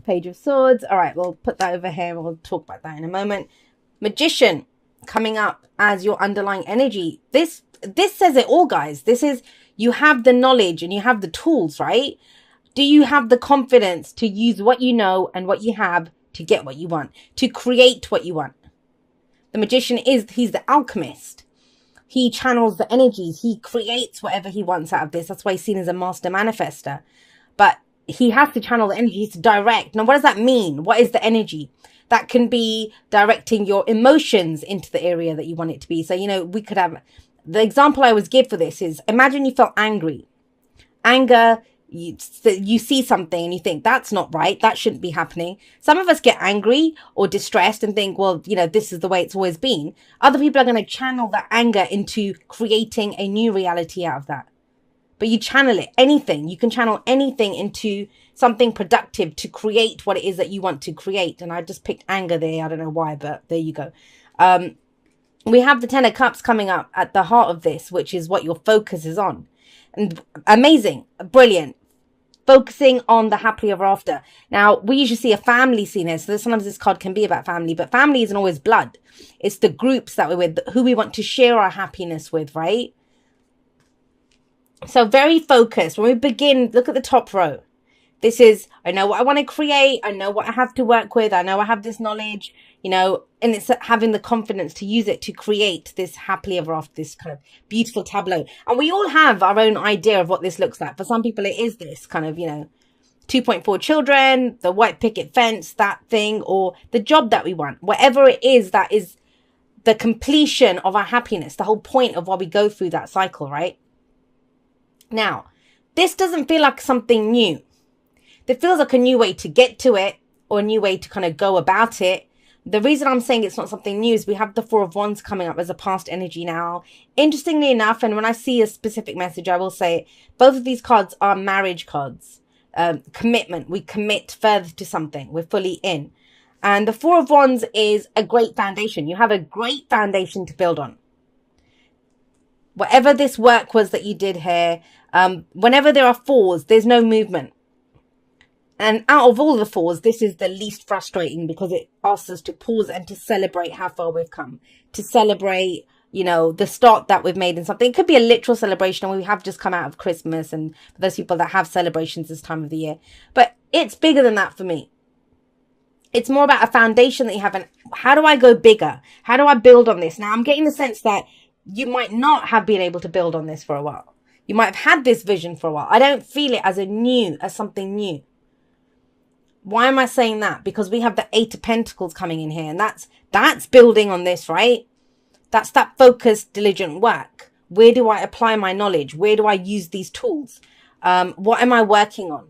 Page of Swords. All right, we'll put that over here. We'll talk about that in a moment. Magician coming up as your underlying energy. This says it all, guys. This is, you have the knowledge and you have the tools, right? Do you have the confidence to use what you know and what you have to get what you want, to create what you want? The magician he's the alchemist. He channels the energies. He creates whatever he wants out of this. That's why he's seen as a master manifester. But he has to channel the energy to direct. Now, what does that mean? What is the energy? That can be directing your emotions into the area that you want it to be. So, you know, we could have, the example I always give for this is, imagine you felt angry. Anger, you see something and you think that's not right, that shouldn't be happening. Some of us get angry or distressed and think, well, you know, this is the way it's always been. Other people are going to channel that anger into creating a new reality out of that. But you channel it, anything, you can channel anything into something productive to create what it is that you want to create. And I just picked anger there, I don't know why, but there you go. We have the Ten of Cups coming up at the heart of this, which is what your focus is on. And amazing, brilliant. Focusing on the happily ever after. Now, we usually see a family scene here. So sometimes this card can be about family, but family isn't always blood. It's the groups that we're with, who we want to share our happiness with, right? So very focused. When we begin, look at the top row. This is, I know what I want to create. I know what I have to work with. I know I have this knowledge, you know, and it's having the confidence to use it to create this happily ever after, this kind of beautiful tableau. And we all have our own idea of what this looks like. For some people, it is this kind of, you know, 2.4 children, the white picket fence, that thing, or the job that we want. Whatever it is, that is the completion of our happiness, the whole point of why we go through that cycle, right? Now, this doesn't feel like something new. It feels like a new way to get to it, or a new way to kind of go about it. The reason I'm saying it's not something new is we have the Four of Wands coming up as a past energy now. Interestingly enough, and when I see a specific message, I will say it, both of these cards are marriage cards. Commitment. We commit further to something. We're fully in. And the Four of Wands is a great foundation. You have a great foundation to build on. Whatever this work was that you did here, whenever there are fours, there's no movement. And out of all the fours, this is the least frustrating because it asks us to pause and to celebrate how far we've come. To celebrate, you know, the start that we've made in something. It could be a literal celebration, and we have just come out of Christmas, and for those people that have celebrations this time of the year. But it's bigger than that for me. It's more about a foundation that you have. And how do I go bigger? How do I build on this? Now, I'm getting the sense that you might not have been able to build on this for a while. You might have had this vision for a while. I don't feel it as something new. Why am I saying that? Because we have the Eight of Pentacles coming in here, and that's building on this, right? That's that focused, diligent work. Where do I apply my knowledge? Where do I use these tools? What am I working on?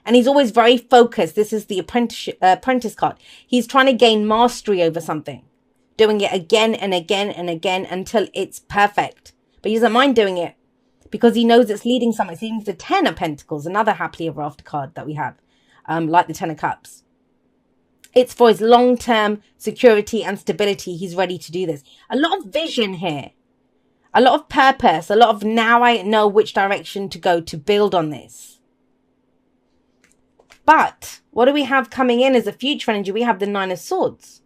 And he's always very focused. This is the apprentice card. He's trying to gain mastery over something, doing it again and again and again until it's perfect. But he doesn't mind doing it because he knows it's leading somewhere. It's leading to the Ten of Pentacles, another happily ever after card that we have. Like the Ten of Cups. It's for his long-term security and stability. He's ready to do this. A lot of vision here. A lot of purpose. A lot of now I know which direction to go to build on this. But what do we have coming in as a future energy? We have the Nine of Swords.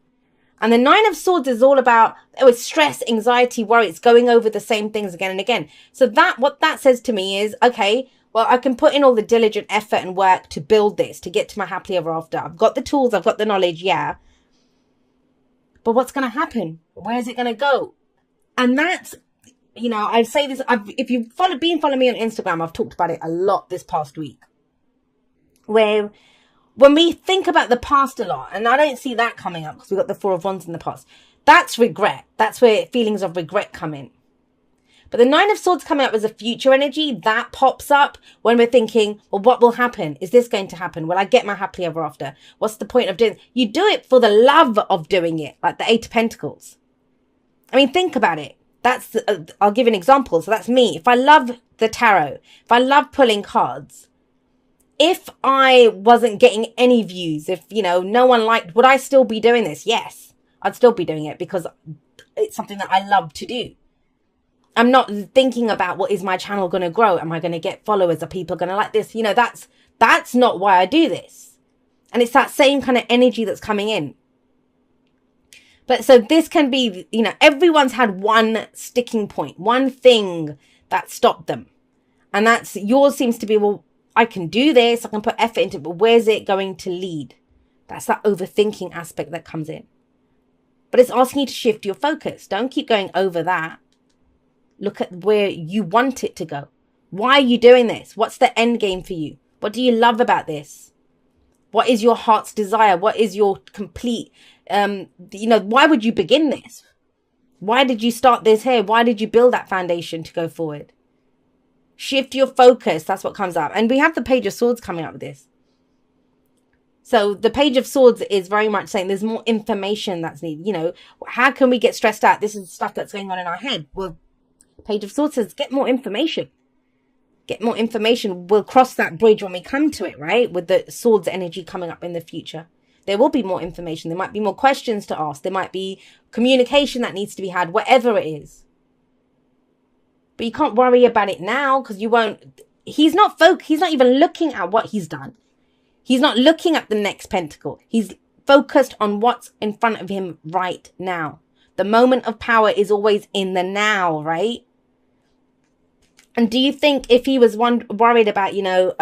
And the Nine of Swords is all about stress, anxiety, worry. It's going over the same things again and again. So what that says to me is, okay, well, I can put in all the diligent effort and work to build this, to get to my happily ever after. I've got the tools, I've got the knowledge, yeah. But what's going to happen? Where is it going to go? And that's, you know, I say this, if you've been following me on Instagram, I've talked about it a lot this past week. Where when we think about the past a lot, and I don't see that coming up because we've got the Four of Wands in the past, that's regret. That's where feelings of regret come in. But the Nine of Swords coming up as a future energy, that pops up when we're thinking, well, what will happen? Is this going to happen? Will I get my happily ever after? What's the point of doing it? You do it for the love of doing it, like the Eight of Pentacles. I mean, think about it. That's, I'll give an example. So that's me. If I love the tarot, if I love pulling cards, if I wasn't getting any views, if, you know, no one liked, would I still be doing this? Yes, I'd still be doing it because it's something that I love to do. I'm not thinking about what is my channel going to grow? Am I going to get followers? Are people going to like this? You know, that's not why I do this. And it's that same kind of energy that's coming in. But so this can be, you know, everyone's had one sticking point, one thing that stopped them. And that's, yours seems to be, well, I can do this, I can put effort into it, but where's it going to lead? That's that overthinking aspect that comes in. But it's asking you to shift your focus. Don't keep going over that. Look at where you want it to go. Why are you doing this? What's the end game for you? What do you love about this? What is your heart's desire? What is your complete, you know, why would you begin this? Why did you start this here? Why did you build that foundation to go forward? Shift your focus. That's what comes up. And we have the Page of Swords coming up with this. So the Page of Swords is very much saying there's more information that's needed. You know, how can we get stressed out? This is stuff that's going on in our head. Well, Page of Swords says, get more information. Get more information. We'll cross that bridge when we come to it, right? With the swords energy coming up in the future. There will be more information. There might be more questions to ask. There might be communication that needs to be had, whatever it is. But you can't worry about it now because you won't. He's not even looking at what he's done. He's not looking at the next pentacle. He's focused on what's in front of him right now. The moment of power is always in the now, right? And do you think if he was worried about, you know,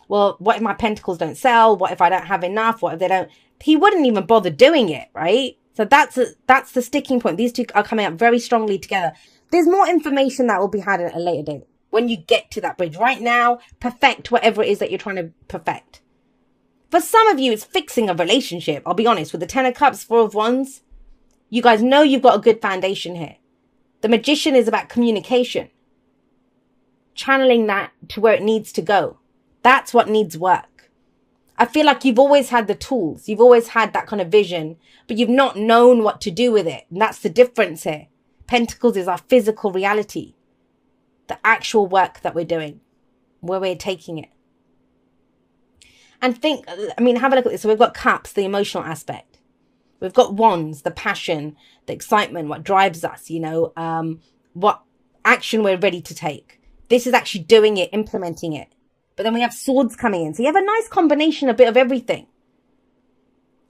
well, what if my pentacles don't sell? What if I don't have enough? What if they don't? He wouldn't even bother doing it, right? So that's the sticking point. These two are coming up very strongly together. There's more information that will be had at a later date when you get to that bridge. Right now, perfect whatever it is that you're trying to perfect. For some of you, it's fixing a relationship. I'll be honest, with the Ten of Cups, Four of Wands, you guys know you've got a good foundation here. The Magician is about communication. Channeling that to where it needs to go. That's what needs work. I feel like you've always had the tools. You've always had that kind of vision, but you've not known what to do with it. And that's the difference here. Pentacles is our physical reality. The actual work that we're doing. Where we're taking it. And think, I mean, have a look at this. So we've got Cups, the emotional aspect. We've got Wands, the passion, the excitement, what drives us, you know, what action we're ready to take. This is actually doing it, implementing it. But then we have Swords coming in. So you have a nice combination, a bit of everything.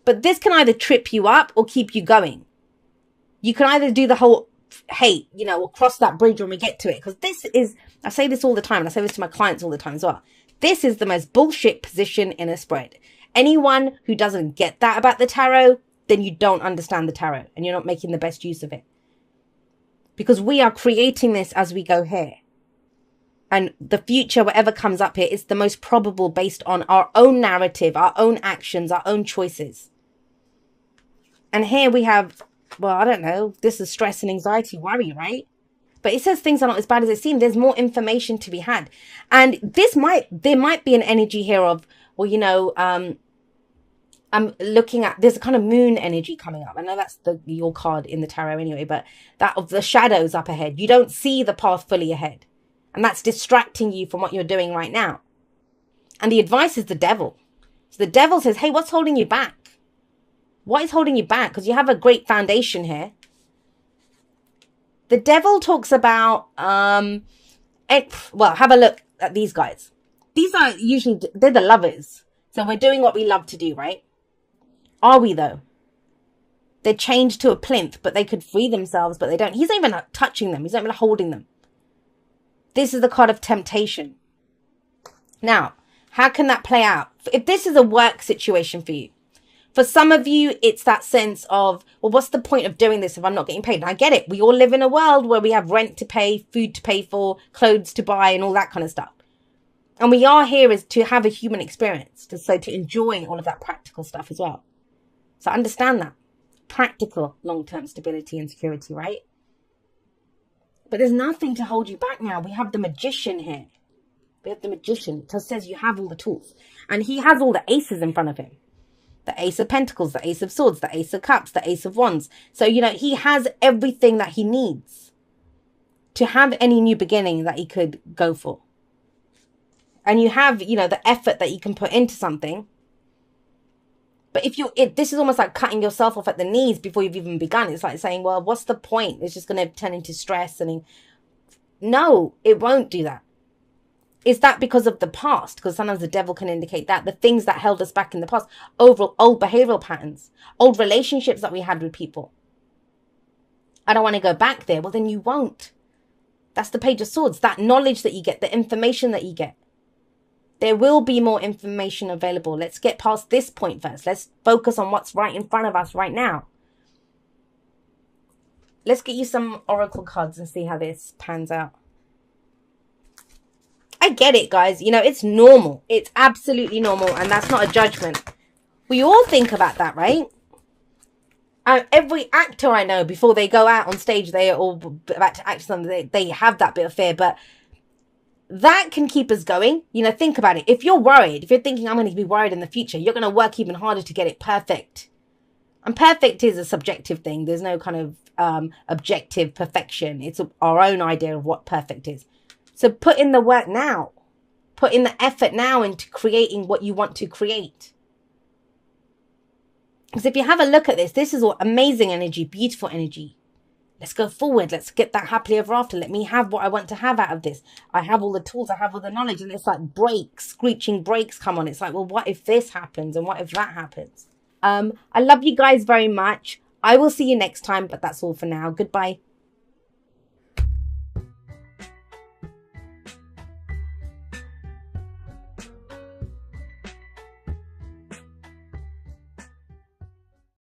But this can either trip you up or keep you going. You can either do the whole, hey, you know, we'll cross that bridge when we get to it. Because this is, I say this all the time, and I say this to my clients all the time as well. This is the most bullshit position in a spread. Anyone who doesn't get that about the tarot, then you don't understand the tarot. And you're not making the best use of it. Because we are creating this as we go here. And the future, whatever comes up here, is the most probable based on our own narrative, our own actions, our own choices. And here we have, well, I don't know, this is stress and anxiety, worry, right? But it says things are not as bad as it seems. There's more information to be had. And there might be an energy here of, well, you know, I'm looking at, there's a kind of moon energy coming up. I know that's your card in the tarot anyway, but that of the shadows up ahead. You don't see the path fully ahead. And that's distracting you from what you're doing right now. And the advice is the devil. So the devil says, hey, what's holding you back? What is holding you back? Because you have a great foundation here. The devil talks about, well, have a look at these guys. These are usually, they're the lovers. So we're doing what we love to do, right? Are we though? They're chained to a plinth, but they could free themselves, but they don't. He's not even touching them. He's not even holding them. This is the card of temptation. Now, how can that play out? If this is a work situation for you, for some of you, it's that sense of, well, what's the point of doing this if I'm not getting paid? And I get it. We all live in a world where we have rent to pay, food to pay for, clothes to buy, and all that kind of stuff. And we are here is to have a human experience, to enjoy all of that practical stuff as well. So understand that. Practical long-term stability and security, right? But there's nothing to hold you back now. We have the Magician here. We have the Magician. It says you have all the tools. And he has all the aces in front of him. The Ace of Pentacles, the Ace of Swords, the Ace of Cups, the Ace of Wands. So, you know, he has everything that he needs to have any new beginning that he could go for. And you have, you know, the effort that you can put into something. But if this is almost like cutting yourself off at the knees before you've even begun. It's like saying, well, what's the point? It's just going to turn into stress. No, it won't do that. Is that because of the past? Because sometimes the devil can indicate that the things that held us back in the past, overall old behavioral patterns, old relationships that we had with people. I don't want to go back there. Well, then you won't. That's the Page of Swords. That knowledge that you get, the information that you get. There will be more information available. Let's get past this point first. Let's focus on what's right in front of us right now. Let's get you some oracle cards and see how this pans out. I get it, guys. You know, it's normal. It's absolutely normal. And that's not a judgment. We all think about that, right? Every actor I know, before they go out on stage, they are all about to act something. They have that bit of fear. But that can keep us going. You know, think about it. If you're worried, if you're thinking I'm going to be worried in the future, you're going to work even harder to get it perfect. And perfect is a subjective thing. There's no kind of objective perfection. It's our own idea of what perfect is. So put in the work now. Put in the effort now into creating what you want to create. Because if you have a look at this, this is all amazing energy, beautiful energy. Let's go forward. Let's get that happily ever after. Let me have what I want to have out of this. I have all the tools. I have all the knowledge. And it's like brakes, screeching brakes come on. It's like, well, what if this happens? And what if that happens? I love you guys very much. I will see you next time, but that's all for now. Goodbye.